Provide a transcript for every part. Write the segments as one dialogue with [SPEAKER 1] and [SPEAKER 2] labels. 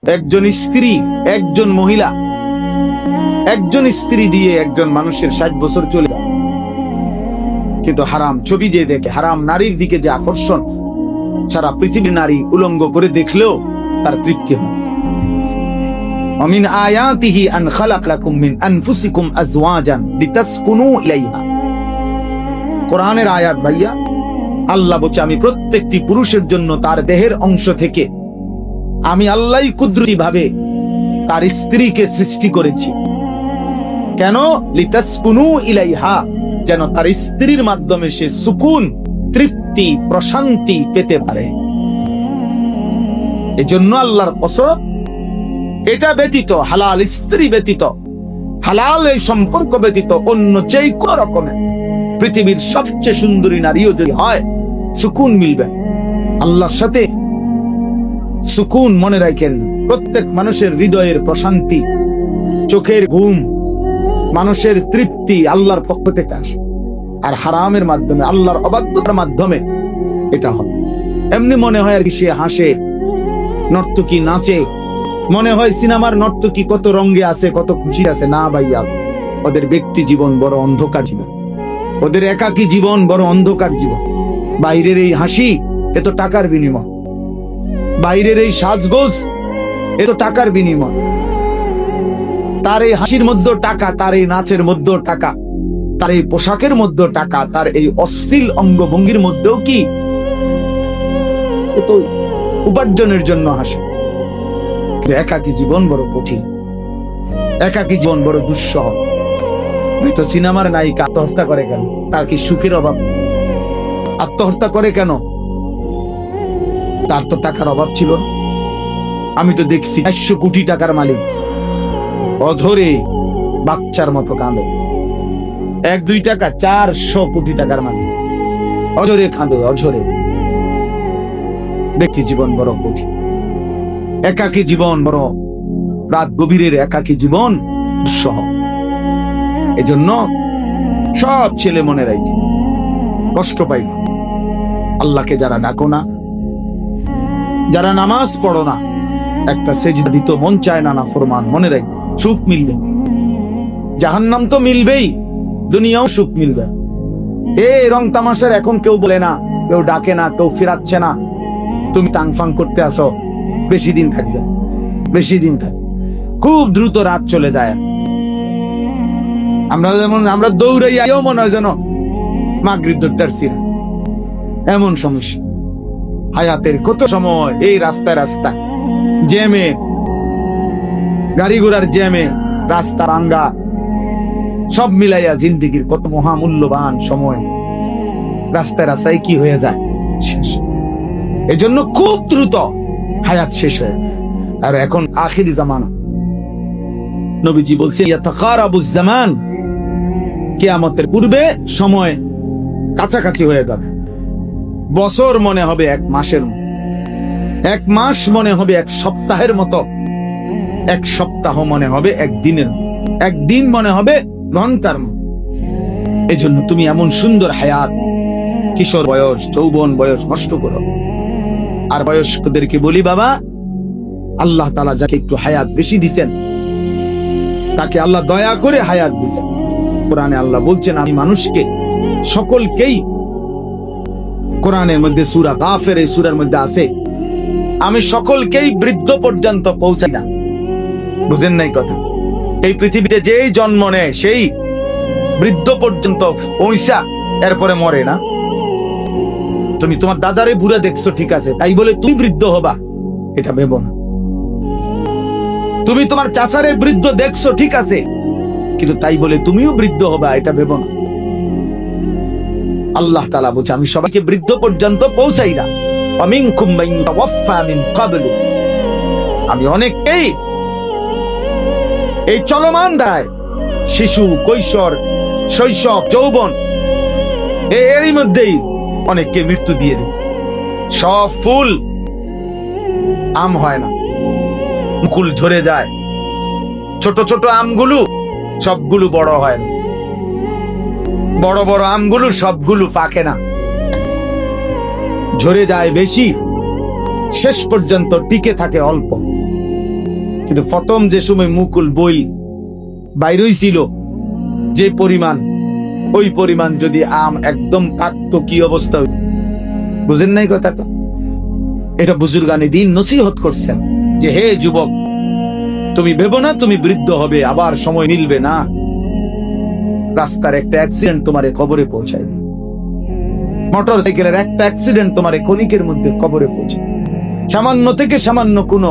[SPEAKER 1] একজন স্ত্রী, একজন মহিলা, একজন স্ত্রী দিয়ে একজন মানুষের 60 বছর চলে যায়। কিন্তু হারাম ছবি যে দেখে, হারাম নারীর দিকে যে আকর্ষণ, সারা পৃথিবীর নারী উলঙ্গ করে দেখলেও তার তৃপ্তি হয়। ومن آياته أن خلق لكم من أنفسكم أزواجا لتسكنوا إليها। কোরআনের আয়াত ভাইয়া, আল্লাহ বলছে আমি প্রত্যেকটি পুরুষের জন্য তার দেহের অংশ থেকে আমি আল্লাহই কুদরতি ভাবে তার স্ত্রীকে সৃষ্টি করেছি। কেন? লিতাসকুনু ইলাইহা, যেন তার স্ত্রীর মাধ্যমে সে সুকুন, তৃপ্তি, প্রশান্তি পেতে পারে। এজন্য আল্লাহর কসম, এটা ব্যতীত, হালাল স্ত্রী ব্যতীত, হালাল এই সম্পর্ক ব্যতীত অন্য যে কোন রকমের পৃথিবীর সবচেয়ে সুন্দরী নারীও যদি হয়, সুকুন মিলবে আল্লাহর সাথে। সুকুন মনে রাখেন, প্রত্যেক মানুষের হৃদয়ের প্রশান্তি, চোখের ঘুম, মানুষের তৃপ্তি আল্লাহর পক্ষ থেকে আসে। আর হারামের মাধ্যমে, আল্লাহর অবাধ্যতার মাধ্যমে এটা হয়। এমনি মনে হয় আর কি সে হাসে, নর্তকী নাচে, মনে হয় সিনেমার নর্তকী কত রঙে আছে, কত খুশি আছে। না ভাইয়া, ওদের ব্যক্তি জীবন বড় অন্ধকার জীবন, ওদের একাকী জীবন বড় অন্ধকার জীবন। বাইরের এই হাসি এত টাকার বিনিময়, বাইরের এই সাজগোজ এত টাকার বিনিময়। তার এই হাসির মধ্যে টাকা, তার এই নাচের মধ্যে টাকা, তার এই পোশাকের মধ্যে টাকা, তার এই অশ্লীল অঙ্গভঙ্গির মধ্যেও কি এত উপার্জনের জন্য হাসে। একাকী জীবন বড় কঠিন, একাকী জীবন বড় দুঃসহ। তো সিনেমার নায়িকা আত্মহত্যা করে কেন? তার কি সুখের অভাব? আত্মহত্যা করে কেন? তার তো টাকার অভাব ছিল না। আমি তো দেখছি 100 কোটি টাকার মালিক অঝরে বাচ্চার মতো কাঁদে। 1-2 টাকা, 400 কোটি টাকার মালিক অঝরে কাঁদে, অঝরে। ব্যক্তি জীবন বড় কঠিন, একাকী জীবন বড়, রাত গভীরের একাকী জীবন দুঃসহ। এজন্য সব ছেলে মনে রাখে, কষ্ট পাই আল্লাহকে যারা ডাকো না, যারা নামাজ পড়ো না, একটা সেজদা দিত মন চায় না, না ফরমান, মনে রাখ সুখ মিলবে। জাহান্নাম তো মিলবেই, দুনিয়াও সুখ মিলবে। এই রং তামাশার এখন কেউ বলে না, কেউ ডাকে না, কেউ ফিরাচ্ছে না। তুমি টাংফাং করতে আসো, বেশি দিন থাকবে, বেশি দিন থাকবে, খুব দ্রুত রাত চলে যায়। আমরা যেমন আমরা দৌড়াইয়াও মনে হয় যেন মাগরিব ধরতে আসছি, এমন সমস্যা। হায়াতের কত সময় এই রাস্তায় রাস্তায় জ্যামে, গাড়ি ঘোড়ার জ্যামে, রাস্তা ভাঙ্গা, সব মিলাইয়া জিন্দেগির কত মহামূল্যবান সময় রাস্তায় রাস্তায় কি হয়ে যায়, শেষ। এজন্য খুব দ্রুত হায়াত শেষ হয়ে। আর এখন আখিরি জামানা, নবীজি বলছেন ইয়াতাকারাবুজ জামান, কিয়ামতের পূর্বে সময় কাছাকাছি হয়ে যাবে। বছর মনে হবে 1 মাসের মতো, 1 মাস মনে হবে 1 সপ্তাহের মতো, 1 সপ্তাহ মনে হবে 1 দিনের, 1 দিন মনে হবে ঘন্টার মতো। এজন্য তুমি এমন সুন্দর হায়াত, কিশোর বয়স, যৌবন বয়স নষ্ট করো। আর বয়স্কদেরকে বলি, বাবা, আল্লাহ তাআলা যাকে একটু হায়াত বেশি দিবেন, তাকে আল্লাহ দয়া করে হায়াত দিয়েছেন। কোরআনে আল্লাহ বলছেন, আমি মানুষকে সকলকেই, কোরআনের মধ্যে সূরা গাফির, এই সূরার মধ্যে আছে, আমি সকলকেই বৃদ্ধ পর্যন্ত পৌঁছাই না। বুঝেন নাই কথা? এই পৃথিবীতে যেই জন্ম নেয় সেই বৃদ্ধ পর্যন্ত পৌঁছা, এরপরে মরে না। তুমি তোমার দাদারে বুড়া দেখছো, ঠিক আছে, তাই বলে তুমি বৃদ্ধ হবা এটা ভেবো না। তুমি তোমার চাচারে বৃদ্ধ দেখছো, ঠিক আছে, কিন্তু তাই বলে তুমিও বৃদ্ধ হবা এটা ভেবো না। আল্লাহ তাআলা বলছে, আমি সবাইকে বৃদ্ধ পর্যন্ত পৌঁছাই না। ওয়ামিনকুম মান ইয়াতাওয়াফা মিন ক্বাবলু, আমি অনেককেই এই চলমান ধারায়, শিশু, কৈশোর, শৈশব, যৌবন, এরই মধ্যেই অনেককে মৃত্যু দিয়ে দেয়। সব ফুল আম হয় না, মুকুল ঝরে যায়। ছোট ছোট আমগুলো সবগুলো বড় হয় না, বড় বড় আমগুলো সবগুলো পাকে না, ঝরে যায় বেশি, শেষ পর্যন্ত টিকে থাকে অল্প। কিন্তু প্রথম যে সময় মুকুল বই বাইরই ছিল যে পরিমাণ, ওই পরিমাণ যদি আম একদম থাকতো কি অবস্থা হইত? বুঝেন নাই কথাটা? এটা বুজুর্গানি দিন নসিহত করছেন যে হে যুবক, তুমি ভেবো না তুমি বৃদ্ধ হবে আবার সময় মিলবে না। রাস্তার একটা অ্যাক্সিডেন্ট তোমারে কবরে পৌঁছায়, মোটর সাইকেলের একটা অ্যাক্সিডেন্ট তোমারে ক্ষণিকের মধ্যে কবরে পৌঁছায়। সামান্য থেকে সামান্য কোনো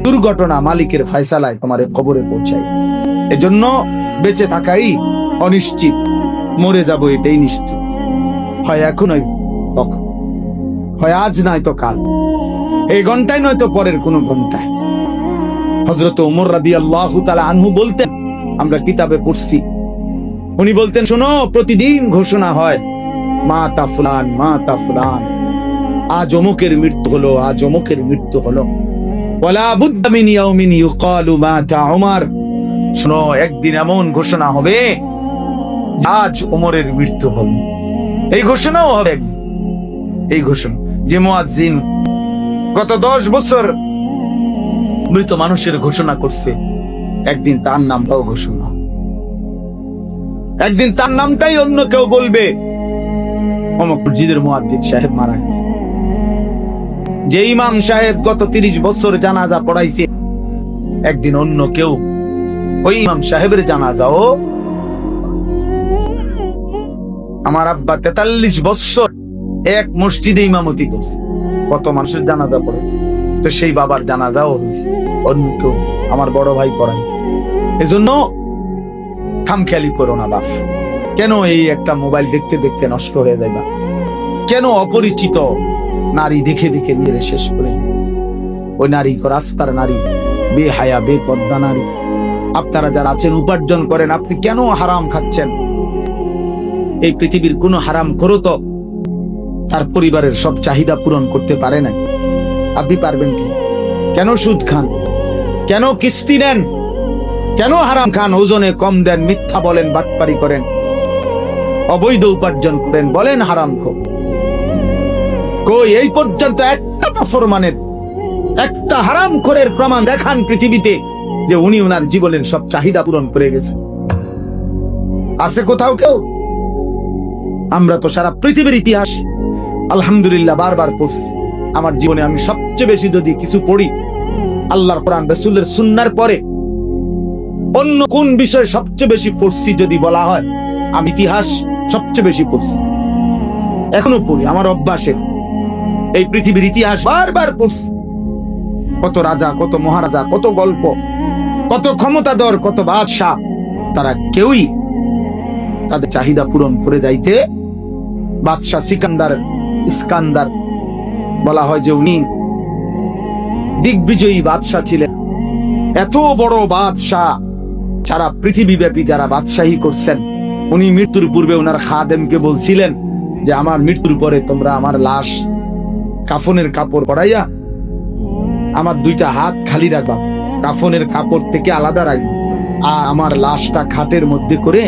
[SPEAKER 1] দুর্ঘটনা মালিকের ফয়সালায় তোমারে কবরে পৌঁছায়। এজন্য বেঁচে থাকাই অনিশ্চিত, মরে যাব এটাই নিশ্চিত। হয় এখন নয় তখন, হয় আজ নয় তো কাল, এই ঘন্টায় নয় তো পরের কোন ঘন্টায়। হযরত ওমর রাদিয়াল্লাহু তাআলা আনহু বলতেন, আমরা কিতাবে পড়ছি, উনি বলতেন শোনো, প্রতিদিন ঘোষণা হয় মাতা ফুলান মাতা ফুলান, আজ অমুকের মৃত্যু হলো, আজ অমুকের মৃত্যু হলো। ওয়ালা বুদ্দা মিন ইয়াউমিন ইউকালু মাতা ওমর, শোনো একদিন এমন ঘোষণা হবে আজ ওমরের মৃত্যু হলো। এই ঘোষণাও হবে, এই ঘোষণা যে মুয়াজ্জিন গত 10 বছর মৃত মানুষের ঘোষণা করছে, একদিন তার নামটাও ঘোষণা, একদিন তার নামটাই অন্য কেউ বলবে অমুক মসজিদের মুয়াজ্জিন সাহেব মারা গেছে। যে ইমাম সাহেব গত 30 বছর জানাজা পড়াইছে, একদিন অন্য কেউ ওই ইমাম সাহেবের জানাজাও। আমার আব্বা 43 বছর এক মসজিদে ইমামতি করছে, কত মানুষের জানাজা পড়েছে, তো সেই বাবার জানাজাও হয়েছে, অন্য কেউ আমার বড় ভাই পড়াইছে। এজন্য খামখেয়ালি করো না বাপ। কেন এই একটা মোবাইল দেখতে দেখতে নষ্ট হয়ে যায়? কেন অপরিচিত নারী দেখে দেখে নিজের শেষ করে? ওই নারী রাস্তার নারী, বেহায়া বেপর্দা নারী। আপনারা যারা আছেন উপার্জন করেন, আপনি কেন হারাম খাচ্ছেন? এই পৃথিবীর কোন হারাম করো তো তার পরিবারের সব চাহিদা পূরণ করতে পারে না। আপনি পারবেন কি? কেন সুদ খান? কেন কিস্তি নেন? কেন হারাম খান? ওজনে কম দেন, মিথ্যা বলেন, বাটপারি করেন, অবৈধ উপার্জন করেন, বলেন হারাম খো। কই এই পর্যন্ত একটা নাফরমানের, একটা হারাম খোরের প্রমাণ দেখান পৃথিবীতে যে উনি ওনার জীবনের সব চাহিদা পূরণ করে গেছে? আছে কোথাও কেউ? আমরা তো সারা পৃথিবীর ইতিহাস আলহামদুলিল্লাহ বারবার পড়ছি। আমার জীবনে আমি সবচেয়ে বেশি যদি কিছু পড়ি আল্লাহর কোরআন রাসূলের সুন্নাহর পরে অন্য কোন বিষয় সবচেয়ে বেশি পড়ছি যদি বলা হয়, আমি ইতিহাস সবচেয়ে বেশি পড়ছি, এখনো পড়ি, আমার অভ্যাসে। এই পৃথিবীর ইতিহাস বারবার পড়ছি। কত রাজা, কত মহারাজা, কত গল্প, কত ক্ষমতাধর, কত বাদশাহ, তারা কেউই তাদের চাহিদা পূরণ করে যাইতে। বাদশাহ ইস্কান্দার বলা হয় যে উনি দিগ্বিজয়ী বাদশাহ ছিলেন, এত বড় বাদশাহ, সারা পৃথিবীব্যাপী যারা বাদশাহী করছেন। উনি মৃত্যুর পূর্বে ওনার খাদেমকে বলছিলেন যে আমার মৃত্যুর পরে তোমরা আমার লাশ কাফনের কাপড় পরাইয়া আমার 2টা হাত খালি রাখবা, কাফনের কাপড় থেকে আলাদা রাখবা, আর আমার লাশটা খাটের মধ্যে করে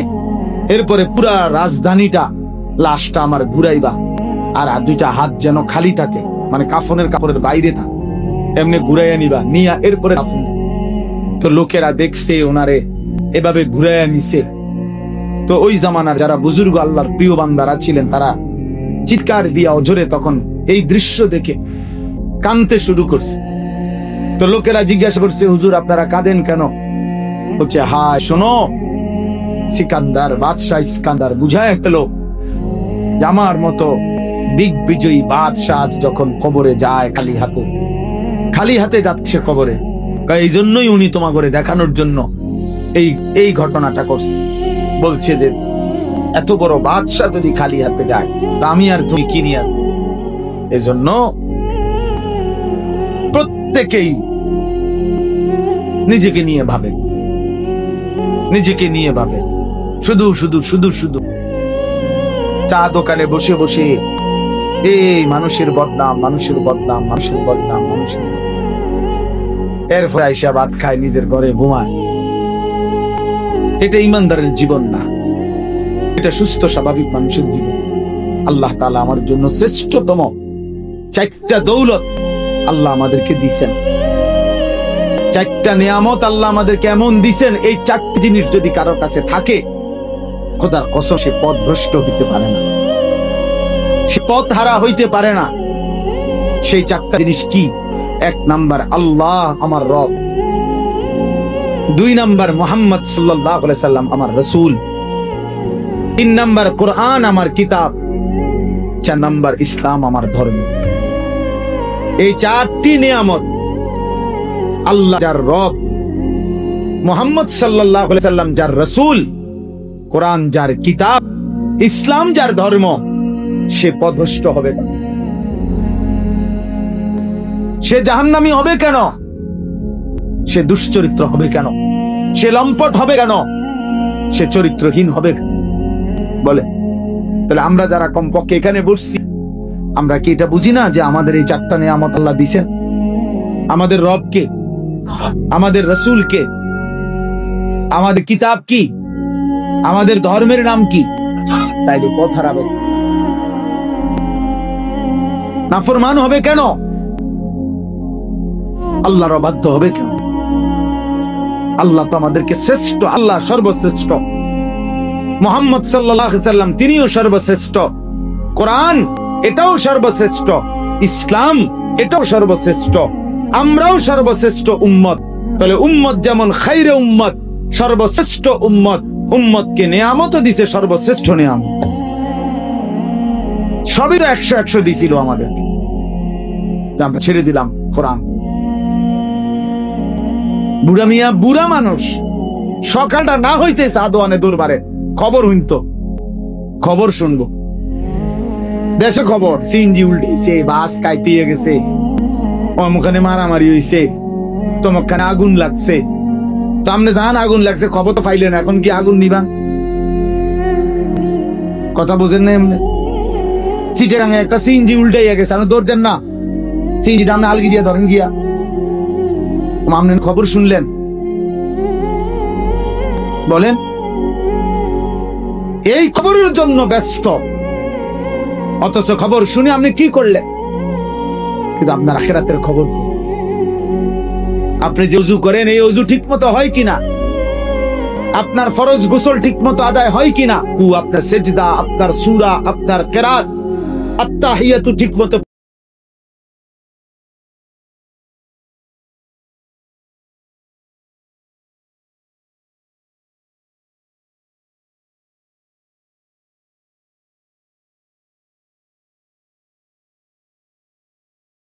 [SPEAKER 1] এরপরে পুরা রাজধানীটা লাশটা আমার ঘুরাইবা, আর 2টা হাত যেন খালি থাকে, মানে কাফনের কাপড়ের বাইরে থাকে, এমনি ঘুরাইয়া নিবা, নিয়া এরপরে কাফন। তো লোকেরা দেখছে ওনারে এভাবে ঘুরাইয়া নিছে। তো ওই জামানার যারা বুজুর্গ আল্লাহর প্রিয় বান্দারা ছিলেন, তারা চিৎকার দিয়া অঝরে তখন এই দৃশ্য দেখে কাঁদতে শুরু করছে। তো লোকেরা জিজ্ঞাসা করছে, হুজুর আপনারা কাঁদেন কেন? বলছে, হায় শোনো, সিকান্দার বাদশাহ ইস্কান্দার বুঝায় গেল আমার মতো দিগ্বিজয়ী বাদশাহ যখন কবরে যায় খালি হাতে যাচ্ছে কবরে, এই জন্যই উনি তোমাকে দেখানোর জন্য এই ঘটনাটা করছে। বলছে যে এত বড় বাদশাহ যদি খালি হাতে যায়, তা আমি আর তুমি কি নিয়ে? এজন্য প্রত্যেকেই নিজেকে নিয়ে ভাবে, নিজেকে নিয়ে ভাবে। শুধু শুধু শুধু শুধু চা দোকানে বসে বসে এই মানুষের বদনাম, মানুষের বদনাম, মানুষের বদনাম, মানুষের, এরপর আইসা ভাত খায়, নিজের ঘরে ঘুমায়। এটা ইমানদারের জীবন না, এটা সুস্থ স্বাভাবিক মানুষের জীবন। আল্লাহ তাআলা আমার জন্য শ্রেষ্ঠতম 4টা দৌলত আল্লাহ আমাদেরকে দিয়েছেন। চারটা নিয়ামত আল্লাহ আমাদের কেমন দিছেন, এই চারটি জিনিস যদি কারোর কাছে থাকে, খোদার কসম সে পথভ্রষ্ট হইতে পারে না, সে পথ হারা হইতে পারে না। সেই চারটা জিনিস কি? 1 নাম্বার আল্লাহ আমার রব, 2 নাম্বার মুহাম্মদ সাল্লাল্লাহু আলাইহি সাল্লাম আমার রাসূল, 3 নাম্বার কোরআন আমার কিতাব, 4 নাম্বার ইসলাম আমার ধর্ম। এই চারটি নিয়ামত আল্লাহ যার রব, মুহাম্মদ সাল্লাল্লাহু আলাইহি সাল্লাম যার রাসূল, কোরআন যার কিতাব, ইসলাম যার ধর্ম, সে পথভ্রষ্ট হবে না। সে জাহান্নামী হবে কেন? সে দুশ্চরিত্র হবে কেন? সে লম্পট হবে কেন? সে চরিত্রহীন হবে কেন? বলে, তাহলে আমরা যারা কমপক্ষে এখানে বসছি, আমরা কি এটা বুঝি না যে আমাদের এই চারটা নিয়ামত আল্লাহ দিছেন? আমাদের রব কে? আমাদের রাসূল কে? আমাদের কিতাব কি? আমাদের ধর্মের নাম কি? তাইলে পথ হারাবে, নাফরমান হবে কেন? আল্লাহর অবাধ্য হবে কেন? আল্লাহ তো আমাদেরকে শ্রেষ্ঠ, আল্লাহ সর্বশ্রেষ্ঠ, মুহাম্মদ সাল্লাল্লাহু আলাইহি সাল্লাম তিনিও সর্বশ্রেষ্ঠ, কোরআন এটাও সর্বশ্রেষ্ঠ, ইসলাম এটাও সর্বশ্রেষ্ঠ, আমরাও সর্বশ্রেষ্ঠ উম্মত। তাহলে উম্মত যেমন খাইরে উম্মত, সর্বশ্রেষ্ঠ উম্মত, উম্মতকে নিয়ামত দিছে সর্বশ্রেষ্ঠ নিয়ামত। সবই তো 100 দিছিল আমাদের, আমরা ছেড়ে দিলাম কোরআন। বুড়া মিয়া, বুড়া মানুষ, সকালটা না হইতে সাদওয়ানে দরবারে খবর হইত, খবর শুনবো, দেশে খবর, সিএনজি উল্টেছে, বাস কাইপিয়ে গেছে, অমুখানে মারামারি হইছে, তমুখানে আগুন লাগছে। তো আপনি জান আগুন লাগছে, খবর তো পাইলেন, এখন কি আগুন নিবান? কথা বুঝেন না? এমনি চিটাগাঙে একটা সিএনজি উল্টাইয়া গেছে, আপনি দৌড় দেন না, সিএনজিটা আপনি আলগি দিয়া ধরেন গিয়া, আপনি খবর শুনলেন? বলেন, এই খবরের জন্য ব্যস্ত, অথচ খবর শুনে আপনি কি করলেন? কিন্তু আপনার আখিরাতের খবর, আপনি যে ওযু করেন এই ওযু ঠিক মতো হয় কিনা, আপনার ফরজ গোসল ঠিক মতো আদায় হয় কিনা, আপনার সেজদা, আপনার সূরা, আপনার কিরাত, আত্তাহিয়াতু ঠিক মতো